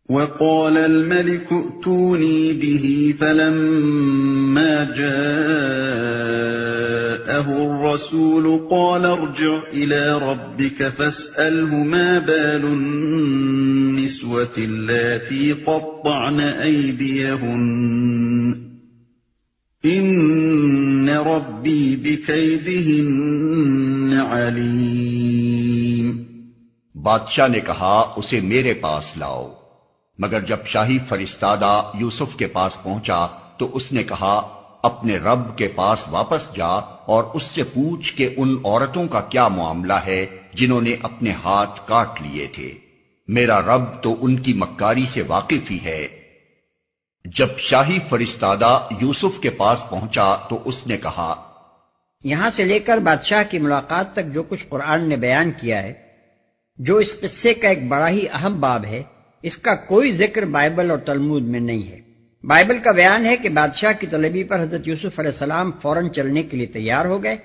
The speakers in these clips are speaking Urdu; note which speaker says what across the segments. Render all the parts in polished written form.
Speaker 1: وقال الملك ائتوني به فلما جاءه الرسول قال ارجع إلى ربك فاسأله ما بال النسوة اللاتي قطعن أيديهن إن ربي بكيدهن عليم۔
Speaker 2: بادشاہ نے کہا اسے میرے پاس لاؤ، مگر جب شاہی فرستادہ یوسف کے پاس پہنچا تو اس نے کہا اپنے رب کے پاس واپس جا اور اس سے پوچھ کہ ان عورتوں کا کیا معاملہ ہے جنہوں نے اپنے ہاتھ کاٹ لیے تھے، میرا رب تو ان کی مکاری سے واقف ہی ہے۔ جب شاہی فرستادہ یوسف کے پاس پہنچا تو اس نے کہا،
Speaker 3: یہاں سے لے کر بادشاہ کی ملاقات تک جو کچھ قرآن نے بیان کیا ہے، جو اس قصے کا ایک بڑا ہی اہم باب ہے، اس کا کوئی ذکر بائبل اور تلمود میں نہیں ہے۔ بائبل کا بیان ہے کہ بادشاہ کی طلبی پر حضرت یوسف علیہ السلام فوراً چلنے کے لیے تیار ہو گئے،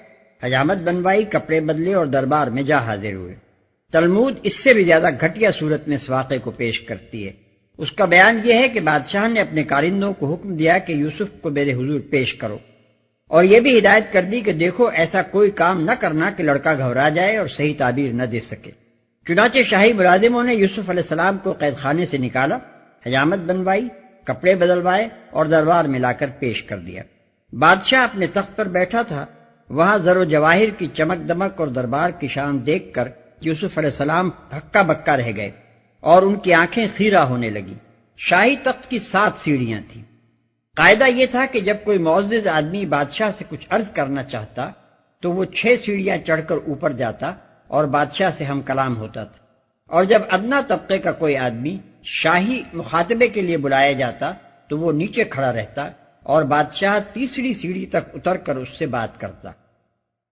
Speaker 3: حجامت بنوائی، کپڑے بدلے اور دربار میں جا حاضر ہوئے۔ تلمود اس سے بھی زیادہ گھٹیا صورت میں اس واقعے کو پیش کرتی ہے۔ اس کا بیان یہ ہے کہ بادشاہ نے اپنے کارندوں کو حکم دیا کہ یوسف کو میرے حضور پیش کرو، اور یہ بھی ہدایت کر دی کہ دیکھو ایسا کوئی کام نہ کرنا کہ لڑکا گھبرا جائے اور صحیح تعبیر نہ دے سکے۔ چنانچہ شاہی ملازموں نے یوسف علیہ السلام کو قید خانے سے نکالا، حجامت بنوائی، کپڑے بدلوائے اور دربار میں لا کر پیش کر دیا۔ بادشاہ اپنے تخت پر بیٹھا تھا، وہاں زر و جواہر کی چمک دمک اور دربار کی شان دیکھ کر یوسف علیہ السلام ہکا بکا رہ گئے اور ان کی آنکھیں خیرہ ہونے لگی۔ شاہی تخت کی 7 سیڑھیاں تھیں۔ قاعدہ یہ تھا کہ جب کوئی معزز آدمی بادشاہ سے کچھ عرض کرنا چاہتا تو وہ 6 سیڑھیاں چڑھ کر اوپر جاتا اور بادشاہ سے ہم کلام ہوتا تھا، اور جب ادنا طبقے کا کوئی آدمی شاہی مخاطبے کے لیے بلایا جاتا تو وہ نیچے کھڑا رہتا اور بادشاہ تیسری سیڑھی تک اتر کر اس سے بات کرتا۔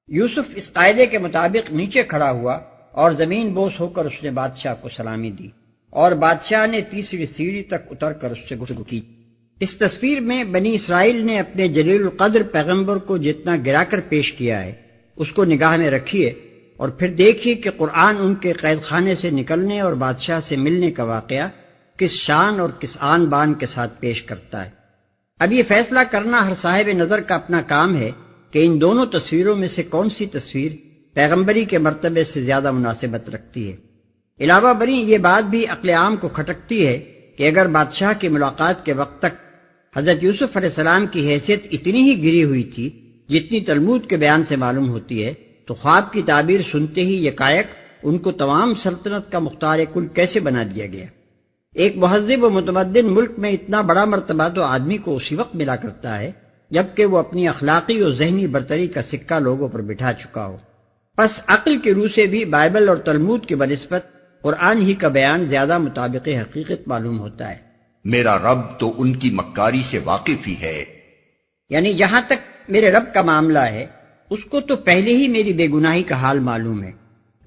Speaker 3: یوسف اس قاعدے کے مطابق نیچے کھڑا ہوا اور زمین بوس ہو کر اس نے بادشاہ کو سلامی دی، اور بادشاہ نے تیسری سیڑھی تک اتر کر اس سے گفتگو کی۔ اس تصویر میں بنی اسرائیل نے اپنے جلیل القدر پیغمبر کو جتنا گرا کر پیش کیا ہے اس کو نگاہ میں رکھیے، اور پھر دیکھیے کہ قرآن ان کے قید خانے سے نکلنے اور بادشاہ سے ملنے کا واقعہ کس شان اور کس آن بان کے ساتھ پیش کرتا ہے۔ اب یہ فیصلہ کرنا ہر صاحب نظر کا اپنا کام ہے کہ ان دونوں تصویروں میں سے کون سی تصویر پیغمبری کے مرتبے سے زیادہ مناسبت رکھتی ہے۔ علاوہ بری یہ بات بھی عقل عام کو کھٹکتی ہے کہ اگر بادشاہ کی ملاقات کے وقت تک حضرت یوسف علیہ السلام کی حیثیت اتنی ہی گری ہوئی تھی جتنی تلمود کے بیان سے معلوم ہوتی ہے، تو خواب کی تعبیر سنتے ہی یکایک ان کو تمام سلطنت کا مختار کل کیسے بنا دیا گیا؟ ایک مہذب و متمدن ملک میں اتنا بڑا مرتبہ تو آدمی کو اسی وقت ملا کرتا ہے جبکہ وہ اپنی اخلاقی اور ذہنی برتری کا سکہ لوگوں پر بٹھا چکا ہو۔ پس عقل کی روح سے بھی بائبل اور تلمود کی بنسبت قرآن ہی کا بیان زیادہ مطابق حقیقت معلوم ہوتا ہے۔
Speaker 2: میرا رب تو ان کی مکاری سے واقف ہی ہے،
Speaker 3: یعنی جہاں تک میرے رب کا معاملہ ہے اس کو تو پہلے ہی میری بے گناہی کا حال معلوم ہے،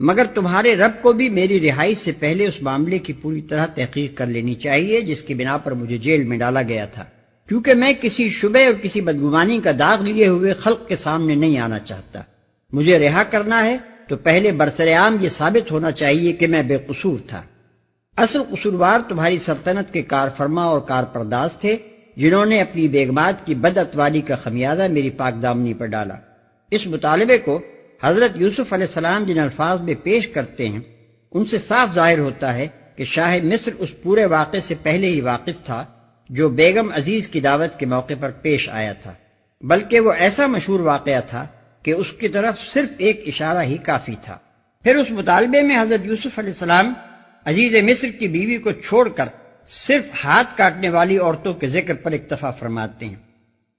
Speaker 3: مگر تمہارے رب کو بھی میری رہائی سے پہلے اس معاملے کی پوری طرح تحقیق کر لینی چاہیے جس کی بنا پر مجھے جیل میں ڈالا گیا تھا، کیونکہ میں کسی شبہ اور کسی بدگمانی کا داغ لیے ہوئے خلق کے سامنے نہیں آنا چاہتا۔ مجھے رہا کرنا ہے تو پہلے برسرعام یہ ثابت ہونا چاہیے کہ میں بے قصور تھا۔ اصل قصوروار تمہاری سلطنت کے کارفرما اور کارپرداز تھے جنہوں نے اپنی بیگمات کی بد اتواری کا خمیازہ میری پاک دامنی پر ڈالا۔ اس مطالبے کو حضرت یوسف علیہ السلام جن الفاظ میں پیش کرتے ہیں ان سے صاف ظاہر ہوتا ہے کہ شاہ مصر اس پورے واقعے سے پہلے ہی واقف تھا جو بیگم عزیز کی دعوت کے موقع پر پیش آیا تھا، بلکہ وہ ایسا مشہور واقعہ تھا کہ اس کی طرف صرف ایک اشارہ ہی کافی تھا۔ پھر اس مطالبے میں حضرت یوسف علیہ السلام عزیز مصر کی بیوی کو چھوڑ کر صرف ہاتھ کاٹنے والی عورتوں کے ذکر پر اکتفا فرماتے ہیں۔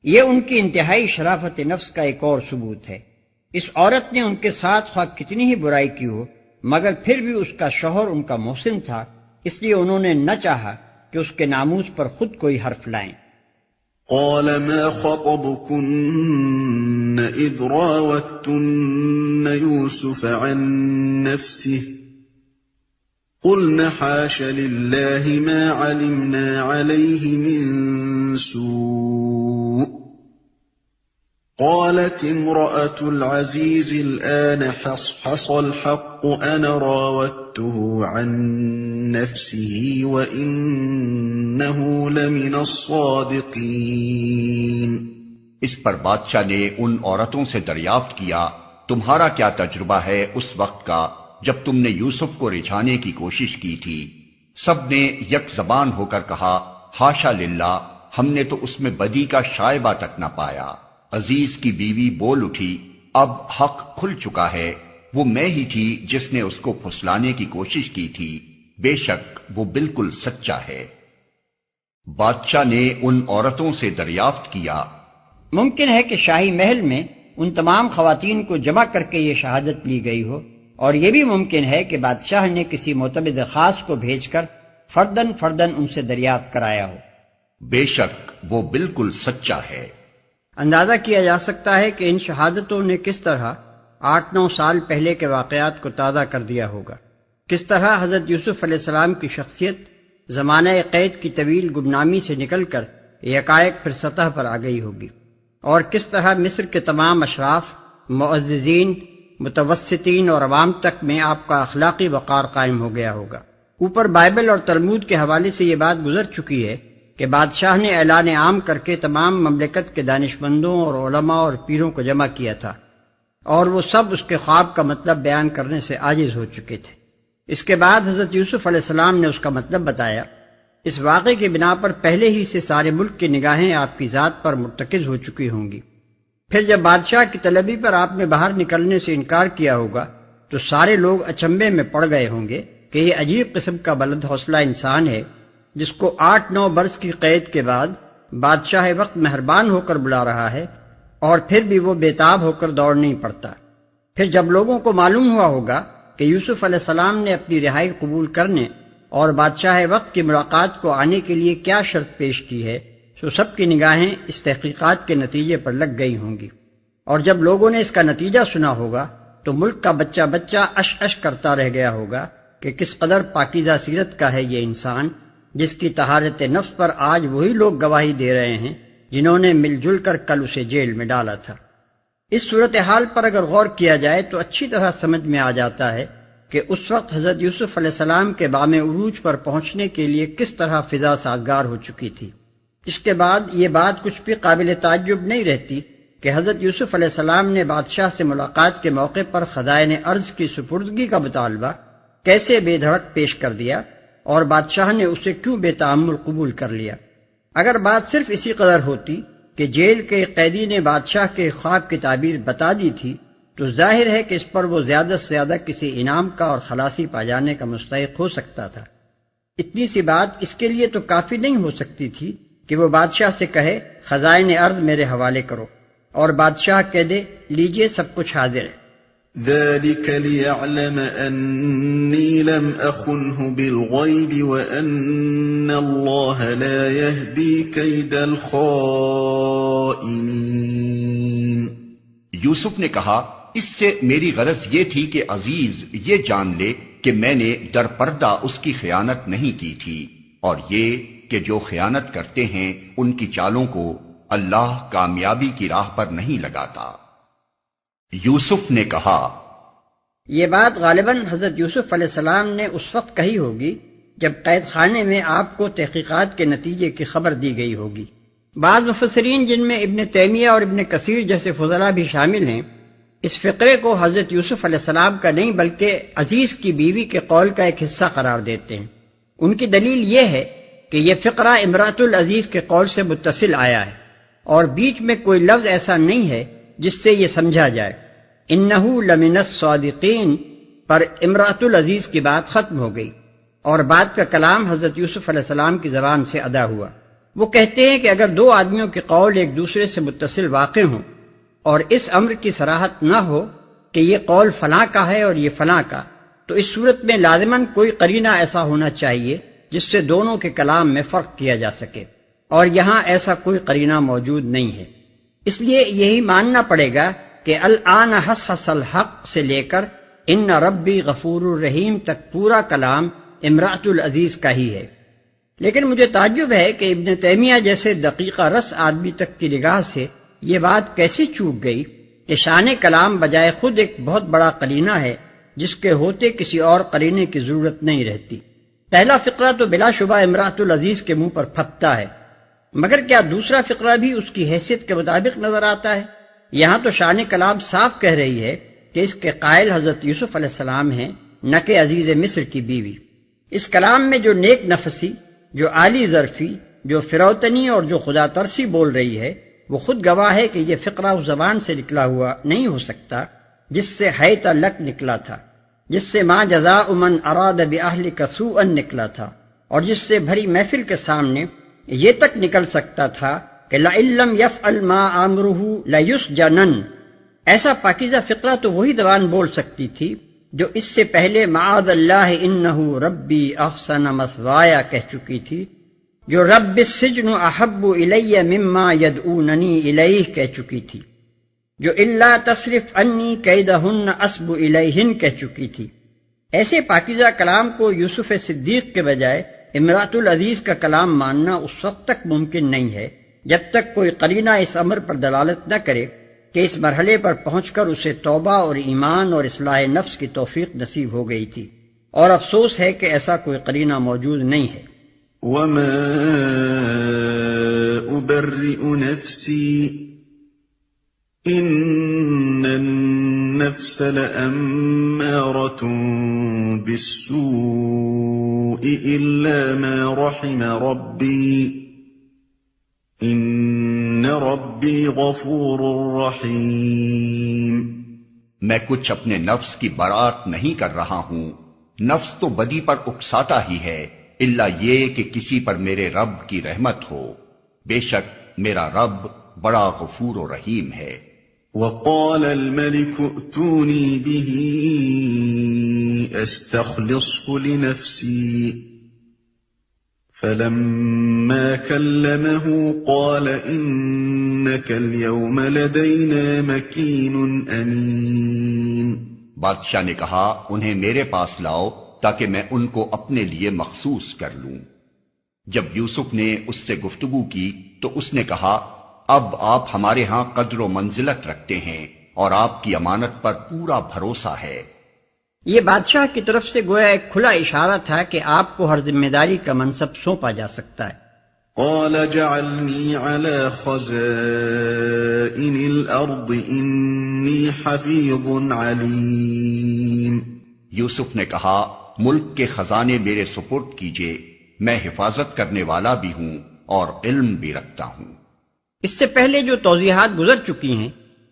Speaker 3: یہ ان کی انتہائی شرافت نفس کا ایک اور ثبوت ہے۔ اس عورت نے ان کے ساتھ خواہ کتنی ہی برائی کی ہو مگر پھر بھی اس کا شوہر ان کا محسن تھا، اس لیے انہوں نے نہ چاہا کہ اس کے ناموس پر خود کوئی حرف لائیں۔
Speaker 1: قال ما خطبكن اذ راوتن يوسف عن نفسه قلنا حاش لله ما علمنا عليه من سوء قالت امرأة العزيز الآن حصحص الحق أنا راودته عن نفسه وإنه لمن الصادقين۔
Speaker 2: اس پر بادشاہ نے ان عورتوں سے دریافت کیا، تمہارا کیا تجربہ ہے اس وقت کا جب تم نے یوسف کو رجھانے کی کوشش کی تھی؟ سب نے یک زبان ہو کر کہا، حاشا للہ، ہم نے تو اس میں بدی کا شائبہ تک نہ پایا۔ عزیز کی بیوی بول اٹھی، اب حق کھل چکا ہے، وہ میں ہی تھی جس نے اس کو پھسلانے کی کوشش کی تھی، بے شک وہ بالکل سچا ہے۔ بادشاہ نے ان عورتوں سے دریافت کیا،
Speaker 3: ممکن ہے کہ شاہی محل میں ان تمام خواتین کو جمع کر کے یہ شہادت لی گئی ہو، اور یہ بھی ممکن ہے کہ بادشاہ نے کسی معتمد خاص کو بھیج کر فردن فردن ان سے دریافت کرایا ہو۔
Speaker 2: بے شک وہ بالکل سچا ہے۔
Speaker 3: اندازہ کیا جا سکتا ہے کہ ان شہادتوں نے کس طرح 8-9 سال پہلے کے واقعات کو تازہ کر دیا ہوگا، کس طرح حضرت یوسف علیہ السلام کی شخصیت زمانہ قید کی طویل گمنامی سے نکل کر یکایک پھر سطح پر آ گئی ہوگی، اور کس طرح مصر کے تمام اشراف، معززین، متوسطین اور عوام تک میں آپ کا اخلاقی وقار قائم ہو گیا ہوگا۔ اوپر بائبل اور تلمود کے حوالے سے یہ بات گزر چکی ہے کہ بادشاہ نے اعلان عام کر کے تمام مملکت کے دانشمندوں اور علماء اور پیروں کو جمع کیا تھا، اور وہ سب اس کے خواب کا مطلب بیان کرنے سے عاجز ہو چکے تھے۔ اس کے بعد حضرت یوسف علیہ السلام نے اس کا مطلب بتایا۔ اس واقعے کی بنا پر پہلے ہی سے سارے ملک کی نگاہیں آپ کی ذات پر مرتکز ہو چکی ہوں گی۔ پھر جب بادشاہ کی طلبی پر آپ نے باہر نکلنے سے انکار کیا ہوگا تو سارے لوگ اچنبے میں پڑ گئے ہوں گے کہ یہ عجیب قسم کا بلند حوصلہ انسان ہے جس کو 8-9 برس کی قید کے بعد بادشاہ وقت مہربان ہو کر بلا رہا ہے، اور پھر بھی وہ بےتاب ہو کر دوڑ نہیں پڑتا۔ پھر جب لوگوں کو معلوم ہوا ہوگا کہ یوسف علیہ السلام نے اپنی رہائی قبول کرنے اور بادشاہ وقت کی ملاقات کو آنے کے لیے کیا شرط پیش کی ہے، تو سب کی نگاہیں اس تحقیقات کے نتیجے پر لگ گئی ہوں گی، اور جب لوگوں نے اس کا نتیجہ سنا ہوگا تو ملک کا بچہ بچہ اش اش کرتا رہ گیا ہوگا کہ کس قدر پاکیزہ سیرت کا ہے یہ انسان، جس کی طہارت نفس پر آج وہی لوگ گواہی دے رہے ہیں جنہوں نے مل جل کر کل اسے جیل میں ڈالا تھا۔ اس صورتحال پر اگر غور کیا جائے تو اچھی طرح سمجھ میں آ جاتا ہے کہ اس وقت حضرت یوسف علیہ السلام کے بام عروج پر پہنچنے کے لیے کس طرح فضا سازگار ہو چکی تھی۔ اس کے بعد یہ بات کچھ بھی قابل تعجب نہیں رہتی کہ حضرت یوسف علیہ السلام نے بادشاہ سے ملاقات کے موقع پر خزائن ارض کی سپردگی کا مطالبہ کیسے بے دھڑک پیش کر دیا، اور بادشاہ نے اسے کیوں بے تعمل قبول کر لیا۔ اگر بات صرف اسی قدر ہوتی کہ جیل کے قیدی نے بادشاہ کے خواب کی تعبیر بتا دی تھی تو ظاہر ہے کہ اس پر وہ زیادہ سے زیادہ کسی انعام کا اور خلاصی پا جانے کا مستحق ہو سکتا تھا۔ اتنی سی بات اس کے لیے تو کافی نہیں ہو سکتی تھی کہ وہ بادشاہ سے کہے خزائن ارض میرے حوالے کرو، اور بادشاہ کہہ دے لیجئے سب کچھ حاضر ہے۔
Speaker 1: ذلك ليعلم أني لم أخنه بالغيب وأن الله لا يهدي كيد الخائنين۔
Speaker 2: یوسف نے کہا، اس سے میری غرض یہ تھی کہ عزیز یہ جان لے کہ میں نے در پردہ اس کی خیانت نہیں کی تھی، اور یہ کہ جو خیانت کرتے ہیں ان کی چالوں کو اللہ کامیابی کی راہ پر نہیں لگاتا۔ یوسف نے کہا،
Speaker 3: یہ بات غالباً حضرت یوسف علیہ السلام نے اس وقت کہی ہوگی جب قید خانے میں آپ کو تحقیقات کے نتیجے کی خبر دی گئی ہوگی۔ بعض مفسرین جن میں ابن تیمیہ اور ابن کثیر جیسے فضلاء بھی شامل ہیں، اس فقرے کو حضرت یوسف علیہ السلام کا نہیں بلکہ عزیز کی بیوی کے قول کا ایک حصہ قرار دیتے ہیں۔ ان کی دلیل یہ ہے کہ یہ فقرہ امرأۃ العزیز کے قول سے متصل آیا ہے، اور بیچ میں کوئی لفظ ایسا نہیں ہے جس سے یہ سمجھا جائے انہو لمن الصادقین پر امرأۃ العزیز کی بات ختم ہو گئی، اور بعد کا کلام حضرت یوسف علیہ السلام کی زبان سے ادا ہوا۔ وہ کہتے ہیں کہ اگر دو آدمیوں کے قول ایک دوسرے سے متصل واقع ہوں اور اس امر کی صراحت نہ ہو کہ یہ قول فلاں کا ہے اور یہ فلاں کا، تو اس صورت میں لازماً کوئی قرینہ ایسا ہونا چاہیے جس سے دونوں کے کلام میں فرق کیا جا سکے، اور یہاں ایسا کوئی قرینہ موجود نہیں ہے۔ اس لیے یہی ماننا پڑے گا کہ الآن حصحص الحق سے لے کر ان ربی غفور الرحیم تک پورا کلام امرأۃ العزیز کا ہی ہے۔ لیکن مجھے تعجب ہے کہ ابن تیمیہ جیسے دقیقہ رس آدمی تک کی نگاہ سے یہ بات کیسے چوک گئی کہ شان کلام بجائے خود ایک بہت بڑا قرینہ ہے جس کے ہوتے کسی اور قرینے کی ضرورت نہیں رہتی۔ پہلا فقرہ تو بلا شبہ امرأۃ العزیز کے منہ پر پھبتا ہے، مگر کیا دوسرا فقرہ بھی اس کی حیثیت کے مطابق نظر آتا ہے؟ یہاں تو شان کلام صاف کہہ رہی ہے کہ اس کے قائل حضرت یوسف علیہ السلام ہیں، نہ کہ عزیز مصر کی بیوی۔ اس کلام میں جو نیک نفسی، جو عالی ظرفی، جو فروتنی اور جو خدا ترسی بول رہی ہے، وہ خود گواہ ہے کہ یہ فقرہ اس زبان سے نکلا ہوا نہیں ہو سکتا جس سے حیت لک نکلا تھا، جس سے ما جزاء من اراد باہلک سوءا نکلا تھا، اور جس سے بھری محفل کے سامنے یہ تک نکل سکتا تھا کہ لئن لم یفعل ما امرہ لیسجنن۔ ایسا پاکیزہ فقرہ تو وہی زبان بول سکتی تھی جو اس سے پہلے معاذ اللہ انہ ربی احسن مثوایا کہہ چکی تھی، جو رب السجن احب الی مما یدعوننی الیہ کہہ چکی تھی، جو الا تصرف عنی کیدہن اصب الیہن کہہ چکی تھی۔ ایسے پاکیزہ کلام کو یوسف صدیق کے بجائے امرأۃ العزیز کا کلام ماننا اس وقت تک ممکن نہیں ہے جب تک کوئی قرینہ اس امر پر دلالت نہ کرے کہ اس مرحلے پر پہنچ کر اسے توبہ اور ایمان اور اصلاح نفس کی توفیق نصیب ہو گئی تھی، اور افسوس ہے کہ ایسا کوئی قرینہ موجود نہیں ہے۔
Speaker 1: وَمَا أُبَرِّئُ نَفْسِي إِنَّ النَّفْسَ لَأَمَّارَةٌ بِالسُّوءِ إِلَّا مَا رَحِمَ رَبِّي إِنَّ رَبِّي غَفُورٌ رَحِيمٌ۔
Speaker 2: میں کچھ اپنے نفس کی برات نہیں کر رہا ہوں، نفس تو بدی پر اکساتا ہی ہے، الا یہ کہ کسی پر میرے رب کی رحمت ہو، بے شک میرا رب بڑا غفور و رحیم ہے۔
Speaker 1: وَقَالَ الْمَلِكُ ائْتُونِي بِهِ أَسْتَخْلِصْهُ لِنَفْسِي فَلَمَّا كَلَّمَهُ قَالَ إِنَّكَ الْيَوْمَ لَدَيْنَا مَكِينٌ أَمِينٌ۔
Speaker 2: بادشاہ نے کہا انہیں میرے پاس لاؤ تاکہ میں ان کو اپنے لیے مخصوص کر لوں۔ جب یوسف نے اس سے گفتگو کی تو اس نے کہا اب آپ ہمارے ہاں قدر و منزلت رکھتے ہیں اور آپ کی امانت پر پورا بھروسہ ہے۔
Speaker 3: یہ بادشاہ کی طرف سے گویا ایک کھلا اشارہ تھا کہ آپ کو ہر ذمہ داری کا منصب سونپا جا سکتا ہے۔
Speaker 1: قال جعلنی علی خزائن الارض انی حفیظ علیم۔
Speaker 2: یوسف نے کہا ملک کے خزانے میرے سپرد کیجئے، میں حفاظت کرنے والا بھی ہوں اور علم بھی رکھتا ہوں۔
Speaker 3: اس سے پہلے جو توضیحات گزر چکی ہیں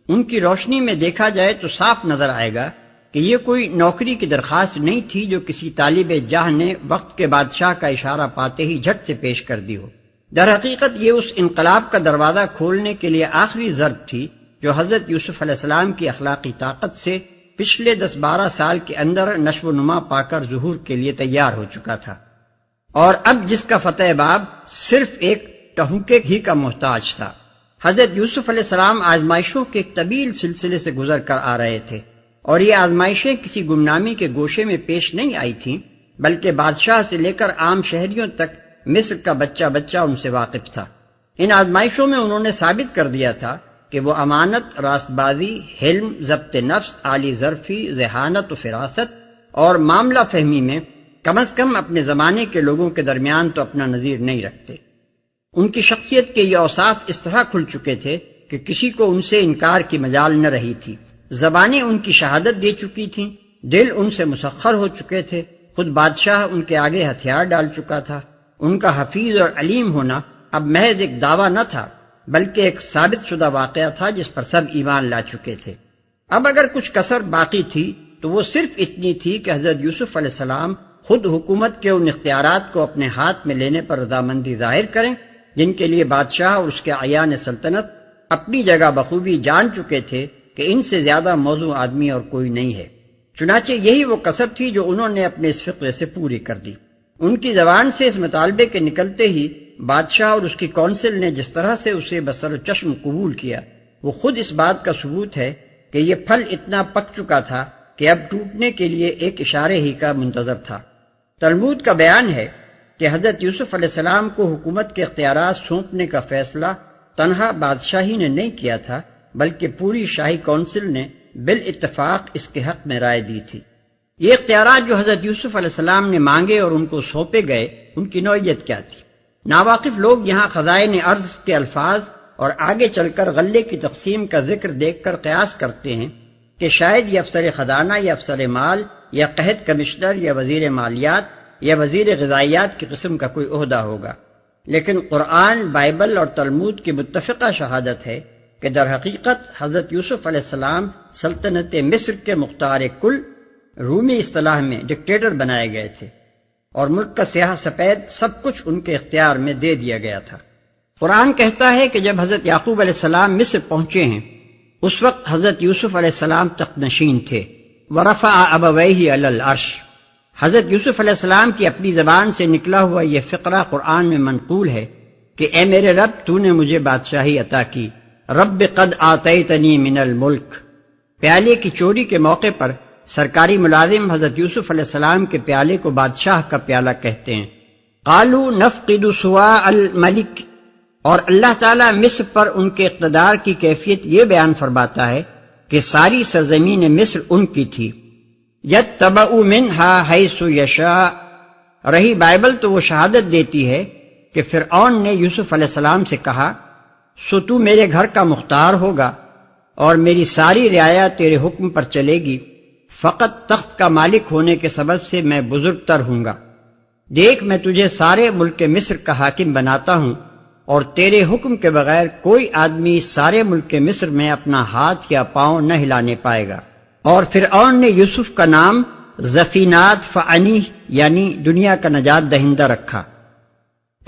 Speaker 3: ان کی روشنی میں دیکھا جائے تو صاف نظر آئے گا کہ یہ کوئی نوکری کی درخواست نہیں تھی جو کسی طالب جاہ نے وقت کے بادشاہ کا اشارہ پاتے ہی جھٹ سے پیش کر دی ہو۔ در حقیقت یہ اس انقلاب کا دروازہ کھولنے کے لیے آخری ضرب تھی جو حضرت یوسف علیہ السلام کی اخلاقی طاقت سے پچھلے 10-12 سال کے اندر نشو و نما پا کر ظہور کے لیے تیار ہو چکا تھا، اور اب جس کا فتح باب صرف ایک ٹہوکے ہی کا محتاج تھا۔ حضرت یوسف علیہ السلام آزمائشوں کے ایک طویل سلسلے سے گزر کر آ رہے تھے، اور یہ آزمائشیں کسی گمنامی کے گوشے میں پیش نہیں آئی تھیں، بلکہ بادشاہ سے لے کر عام شہریوں تک مصر کا بچہ بچہ ان سے واقف تھا۔ ان آزمائشوں میں انہوں نے ثابت کر دیا تھا کہ وہ امانت، راست بازی، حلم، ضبط نفس، عالی ظرفی، ذہانت و فراست اور معاملہ فہمی میں کم از کم اپنے زمانے کے لوگوں کے درمیان تو اپنا نظیر نہیں رکھتے۔ ان کی شخصیت کے یہ اوصاف اس طرح کھل چکے تھے کہ کسی کو ان سے انکار کی مجال نہ رہی تھی۔ زبانیں ان کی شہادت دے چکی تھیں، دل ان سے مسخر ہو چکے تھے، خود بادشاہ ان کے آگے ہتھیار ڈال چکا تھا۔ ان کا حفیظ اور علیم ہونا اب محض ایک دعویٰ نہ تھا بلکہ ایک ثابت شدہ واقعہ تھا جس پر سب ایمان لا چکے تھے۔ اب اگر کچھ کسر باقی تھی تو وہ صرف اتنی تھی کہ حضرت یوسف علیہ السلام خود حکومت کے ان اختیارات کو اپنے ہاتھ میں لینے پر رضامندی ظاہر کریں جن کے لیے بادشاہ اور اس کے اعیان سلطنت اپنی جگہ بخوبی جان چکے تھے کہ ان سے زیادہ موضوع آدمی اور کوئی نہیں ہے۔ چنانچہ یہی وہ کسر تھی جو انہوں نے اپنے اس فقرے سے پوری کر دی۔ ان کی زبان سے اس مطالبے کے نکلتے ہی بادشاہ اور اس کی کونسل نے جس طرح سے اسے بسر و چشم قبول کیا، وہ خود اس بات کا ثبوت ہے کہ یہ پھل اتنا پک چکا تھا کہ اب ٹوٹنے کے لیے ایک اشارے ہی کا منتظر تھا۔ تلمود کا بیان ہے کہ حضرت یوسف علیہ السلام کو حکومت کے اختیارات سونپنے کا فیصلہ تنہا بادشاہی نے نہیں کیا تھا بلکہ پوری شاہی کونسل نے بالاتفاق اس کے حق میں رائے دی تھی۔ یہ اختیارات جو حضرت یوسف علیہ السلام نے مانگے اور ان کو سونپے گئے، ان کی نوعیت کیا تھی؟ ناواقف لوگ یہاں خزائن ارض کے الفاظ اور آگے چل کر غلے کی تقسیم کا ذکر دیکھ کر قیاس کرتے ہیں کہ شاید یہ افسر خزانہ یا افسر مال یا قحط کمشنر یا وزیر مالیات یا وزیر غذائیات کی قسم کا کوئی عہدہ ہوگا، لیکن قرآن، بائبل اور تلمود کی متفقہ شہادت ہے کہ در حقیقت حضرت یوسف علیہ السلام سلطنت مصر کے مختار کل، رومی اصطلاح میں ڈکٹیٹر بنائے گئے تھے، اور ملک کا سیاہ سفید سب کچھ ان کے اختیار میں دے دیا گیا تھا۔ قرآن کہتا ہے کہ جب حضرت یعقوب علیہ السلام مصر پہنچے ہیں اس وقت حضرت یوسف علیہ السلام تخت نشین تھے۔ وَرَفَعَ أَبَوَيْهِ عَلَى الْعَرْشِ، حضرت یوسف علیہ السلام کی اپنی زبان سے نکلا ہوا یہ فقرہ قرآن میں منقول ہے کہ اے میرے رب، تو نے مجھے بادشاہی عطا کی۔ رب قد آتیتنی من الملک، پیالے کی چوری کے موقع پر سرکاری ملازم حضرت یوسف علیہ السلام کے پیالے کو بادشاہ کا پیالہ کہتے ہیں۔ قالوا نفقد سواء الملک، اور اللہ تعالیٰ مصر پر ان کے اقتدار کی کیفیت یہ بیان فرماتا ہے کہ ساری سرزمین مصر ان کی تھی۔ یتبع منہا حیث یشاء، رہی بائبل تو وہ شہادت دیتی ہے کہ فرعون نے یوسف علیہ السلام سے کہا، سو تو میرے گھر کا مختار ہوگا اور میری ساری رعایا تیرے حکم پر چلے گی، فقط تخت کا مالک ہونے کے سبب سے میں بزرگ تر ہوں گا۔ دیکھ، میں تجھے سارے ملک مصر کا حاکم بناتا ہوں، اور تیرے حکم کے بغیر کوئی آدمی سارے ملک مصر میں اپنا ہاتھ یا پاؤں نہ ہلانے پائے گا۔ اور فرعون نے یوسف کا نام زفینات فعنی یعنی دنیا کا نجات دہندہ رکھا۔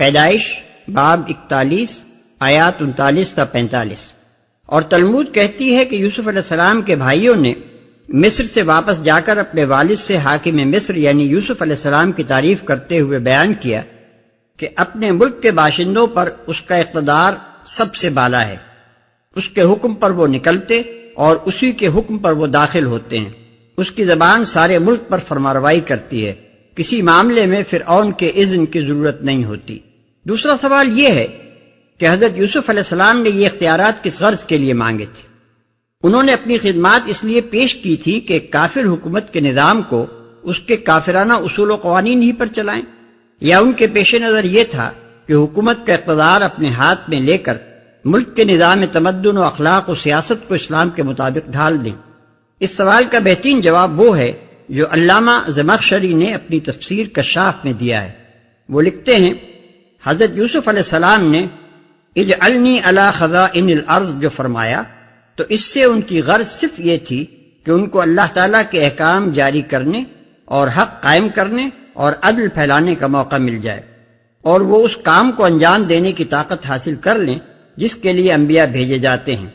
Speaker 3: پیدائش باب 41 آیات 39 تا 45۔ اور تلمود کہتی ہے کہ یوسف علیہ السلام کے بھائیوں نے مصر سے واپس جا کر اپنے والد سے حاکم مصر یعنی یوسف علیہ السلام کی تعریف کرتے ہوئے بیان کیا کہ اپنے ملک کے باشندوں پر اس کا اقتدار سب سے بالا ہے، اس کے حکم پر وہ نکلتے اور اسی کے حکم پر وہ داخل ہوتے ہیں، اس کی زبان سارے ملک پر فرمانروائی کرتی ہے، کسی معاملے میں فرعون کے اذن کی ضرورت نہیں ہوتی۔ دوسرا سوال یہ ہے کہ حضرت یوسف علیہ السلام نے یہ اختیارات کس غرض کے لیے مانگے تھے؟ انہوں نے اپنی خدمات اس لیے پیش کی تھی کہ کافر حکومت کے نظام کو اس کے کافرانہ اصول و قوانین ہی پر چلائیں، یا ان کے پیش نظر یہ تھا کہ حکومت کا اقتدار اپنے ہاتھ میں لے کر ملک کے نظام تمدن و اخلاق و سیاست کو اسلام کے مطابق ڈھال دیں؟ اس سوال کا بہترین جواب وہ ہے جو علامہ زمخشری نے اپنی تفسیر کشاف میں دیا ہے۔ وہ لکھتے ہیں، حضرت یوسف علیہ السلام نے اجعلنی علی خزائن الارض جو فرمایا تو اس سے ان کی غرض صرف یہ تھی کہ ان کو اللہ تعالیٰ کے احکام جاری کرنے اور حق قائم کرنے اور عدل پھیلانے کا موقع مل جائے، اور وہ اس کام کو انجام دینے کی طاقت حاصل کر لیں جس کے لیے انبیاء بھیجے جاتے ہیں۔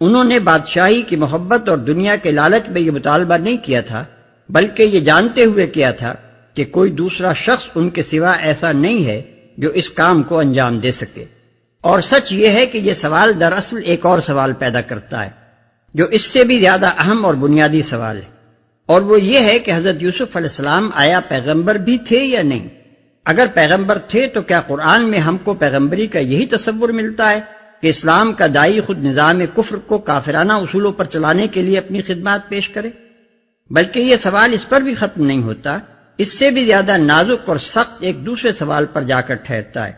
Speaker 3: انہوں نے بادشاہی کی محبت اور دنیا کے لالچ میں یہ مطالبہ نہیں کیا تھا، بلکہ یہ جانتے ہوئے کیا تھا کہ کوئی دوسرا شخص ان کے سوا ایسا نہیں ہے جو اس کام کو انجام دے سکے۔ اور سچ یہ ہے کہ یہ سوال دراصل ایک اور سوال پیدا کرتا ہے جو اس سے بھی زیادہ اہم اور بنیادی سوال ہے، اور وہ یہ ہے کہ حضرت یوسف علیہ السلام آیا پیغمبر بھی تھے یا نہیں؟ اگر پیغمبر تھے تو کیا قرآن میں ہم کو پیغمبری کا یہی تصور ملتا ہے کہ اسلام کا داعی خود نظام کفر کو کافرانہ اصولوں پر چلانے کے لیے اپنی خدمات پیش کرے؟ بلکہ یہ سوال اس پر بھی ختم نہیں ہوتا، اس سے بھی زیادہ نازک اور سخت ایک دوسرے سوال پر جا کر ٹھہرتا ہے،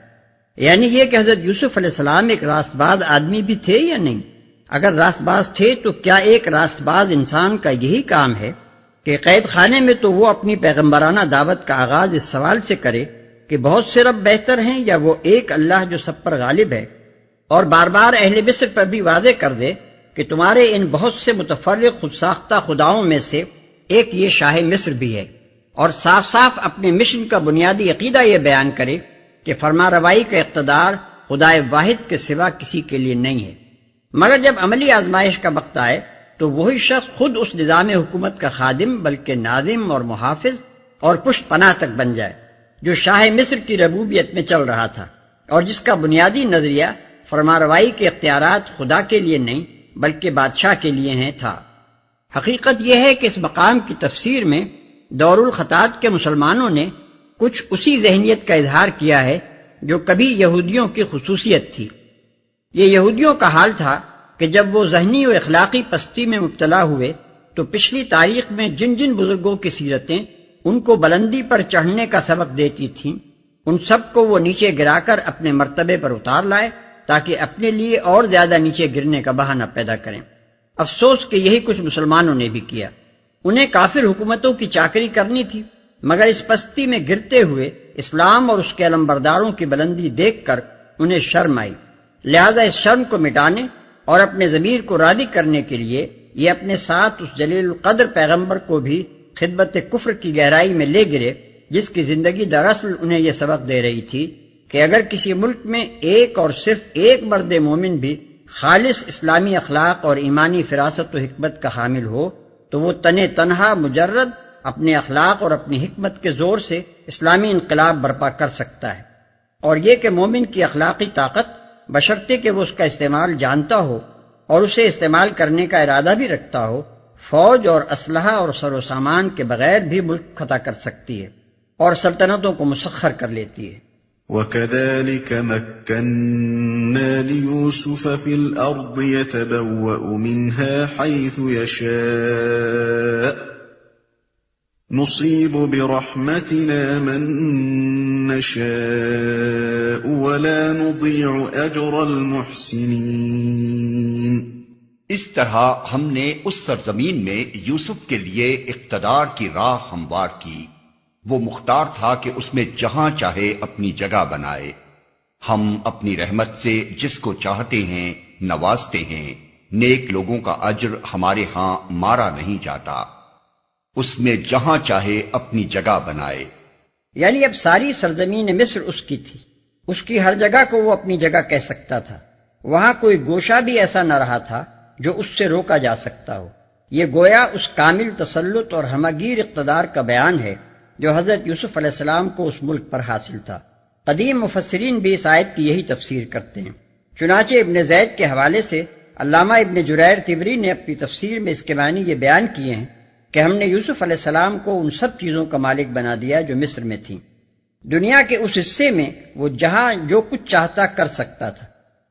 Speaker 3: یعنی یہ کہ حضرت یوسف علیہ السلام ایک راست باز آدمی بھی تھے یا نہیں؟ اگر راست باز تھے تو کیا ایک راست باز انسان کا یہی کام ہے کہ قید خانے میں تو وہ اپنی پیغمبرانہ دعوت کا آغاز اس سوال سے کرے کہ بہت سے رب بہتر ہیں یا وہ ایک اللہ جو سب پر غالب ہے، اور بار بار اہل مصر پر بھی واضح کر دے کہ تمہارے ان بہت سے متفرق خود ساختہ خداؤں میں سے ایک یہ شاہ مصر بھی ہے، اور صاف صاف اپنے مشن کا بنیادی عقیدہ یہ بیان کرے کہ فرما روائی کا اقتدار خدا واحد کے سوا کسی کے لیے نہیں ہے۔ مگر جب عملی آزمائش کا وقت آئے تو وہی شخص خود اس نظام حکومت کا خادم بلکہ ناظم اور محافظ اور پشت پناہ تک بن جائے جو شاہ مصر کی ربوبیت میں چل رہا تھا، اور جس کا بنیادی نظریہ فرماروائی کے اختیارات خدا کے لیے نہیں بلکہ بادشاہ کے لیے ہیں تھا۔ حقیقت یہ ہے کہ اس مقام کی تفسیر میں دور الخطات کے مسلمانوں نے کچھ اسی ذہنیت کا اظہار کیا ہے جو کبھی یہودیوں کی خصوصیت تھی۔ یہ یہودیوں کا حال تھا کہ جب وہ ذہنی و اخلاقی پستی میں مبتلا ہوئے تو پچھلی تاریخ میں جن جن بزرگوں کی سیرتیں ان کو بلندی پر چڑھنے کا سبق دیتی تھیں، ان سب کو وہ نیچے گرا کر اپنے مرتبے پر اتار لائے تاکہ اپنے لیے اور زیادہ نیچے گرنے کا بہانہ پیدا کریں۔ افسوس کہ یہی کچھ مسلمانوں نے بھی کیا۔ انہیں کافر حکومتوں کی چاکری کرنی تھی، مگر اس پستی میں گرتے ہوئے اسلام اور اس کے علمبرداروں کی بلندی دیکھ کر انہیں شرم آئی، لہذا اس شرم کو مٹانے اور اپنے ضمیر کو راضی کرنے کے لیے یہ اپنے ساتھ اس جلیل القدر پیغمبر کو بھی خدمت کفر کی گہرائی میں لے گرے، جس کی زندگی دراصل انہیں یہ سبق دے رہی تھی کہ اگر کسی ملک میں ایک اور صرف ایک مرد مومن بھی خالص اسلامی اخلاق اور ایمانی فراست و حکمت کا حامل ہو تو وہ تنہا مجرد اپنے اخلاق اور اپنی حکمت کے زور سے اسلامی انقلاب برپا کر سکتا ہے، اور یہ کہ مومن کی اخلاقی طاقت بشرطے کہ وہ اس کا استعمال جانتا ہو اور اسے استعمال کرنے کا ارادہ بھی رکھتا ہو، فوج اور اسلحہ اور سر و سامان کے بغیر بھی ملک فتح کر سکتی ہے اور سلطنتوں کو مسخر کر لیتی ہے۔
Speaker 1: وَكَذَلِكَ مَكَّنَّا لِيُوسُفَ فِي الْأَرْضِ يَتَبَوَّأُ مِنْهَا حَيْثُ يَشَاءُ نُصِيبُ بِرَحْمَتِنَا مَن نَّشَاءُ وَلَا نُضِيعُ أَجْرَ الْمُحْسِنِينَ۔
Speaker 2: اس طرح ہم نے اس سرزمین میں یوسف کے لیے اقتدار کی راہ ہموار کی۔ وہ مختار تھا کہ اس میں جہاں چاہے اپنی جگہ بنائے۔ ہم اپنی رحمت سے جس کو چاہتے ہیں نوازتے ہیں۔ نیک لوگوں کا اجر ہمارے ہاں مارا نہیں جاتا۔ اس میں جہاں چاہے اپنی جگہ بنائے۔
Speaker 3: یعنی اب ساری سرزمین مصر اس کی تھی، اس کی ہر جگہ کو وہ اپنی جگہ کہہ سکتا تھا، وہاں کوئی گوشہ بھی ایسا نہ رہا تھا جو اس سے روکا جا سکتا ہو۔ یہ گویا اس کامل تسلط اور ہمگیر اقتدار کا بیان ہے جو حضرت یوسف علیہ السلام کو اس ملک پر حاصل تھا۔ قدیم مفسرین بھی اس آیت کی یہی تفسیر کرتے ہیں۔ چنانچہ ابن زید کے حوالے سے علامہ ابن جریر طبری نے اپنی تفسیر میں اس کے معنی یہ بیان کیے ہیں کہ ہم نے یوسف علیہ السلام کو ان سب چیزوں کا مالک بنا دیا جو مصر میں تھیں۔ دنیا کے اس حصے میں وہ جہاں جو کچھ چاہتا کر سکتا تھا۔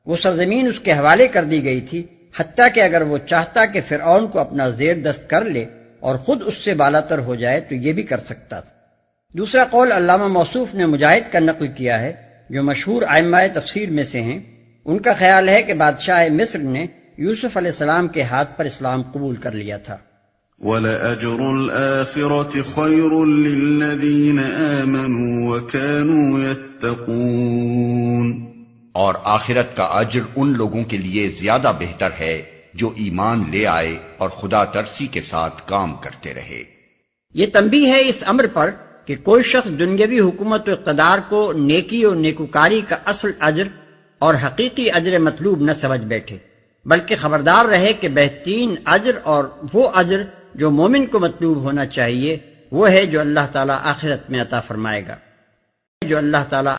Speaker 3: وہ سرزمین اس کے حوالے کر دی گئی تھی، حتیٰ کہ اگر وہ چاہتا کہ فرعون کو اپنا زیر دست کر لے اور خود اس سے بالاتر ہو جائے تو یہ بھی کر سکتا تھا۔ دوسرا قول علامہ موصوف نے مجاہد کا نقل کیا ہے جو مشہور ائمہ تفسیر میں سے ہیں۔ ان کا خیال ہے کہ بادشاہ مصر نے یوسف علیہ السلام کے ہاتھ پر اسلام قبول کر لیا تھا۔
Speaker 1: وَلَأَجْرُ الْآخِرَةِ خَيْرٌ لِّلَّذِينَ آمَنُوا وَكَانُوا يَتَّقُونَ،
Speaker 2: اور آخرت کا اجر ان لوگوں کے لیے زیادہ بہتر ہے جو ایمان لے آئے اور خدا ترسی کے ساتھ کام کرتے رہے۔
Speaker 3: یہ تنبیہ ہے اس امر پر کہ کوئی شخص دنیاوی حکومت و اقتدار کو نیکی و نیکوکاری کا اصل اجر اور حقیقی اجر مطلوب نہ سمجھ بیٹھے، بلکہ خبردار رہے کہ بہترین اجر اور وہ اجر جو مومن کو مطلوب ہونا چاہیے وہ ہے جو اللہ تعالیٰ آخرت میں عطا فرمائے گا، جو اللہ تعالیٰ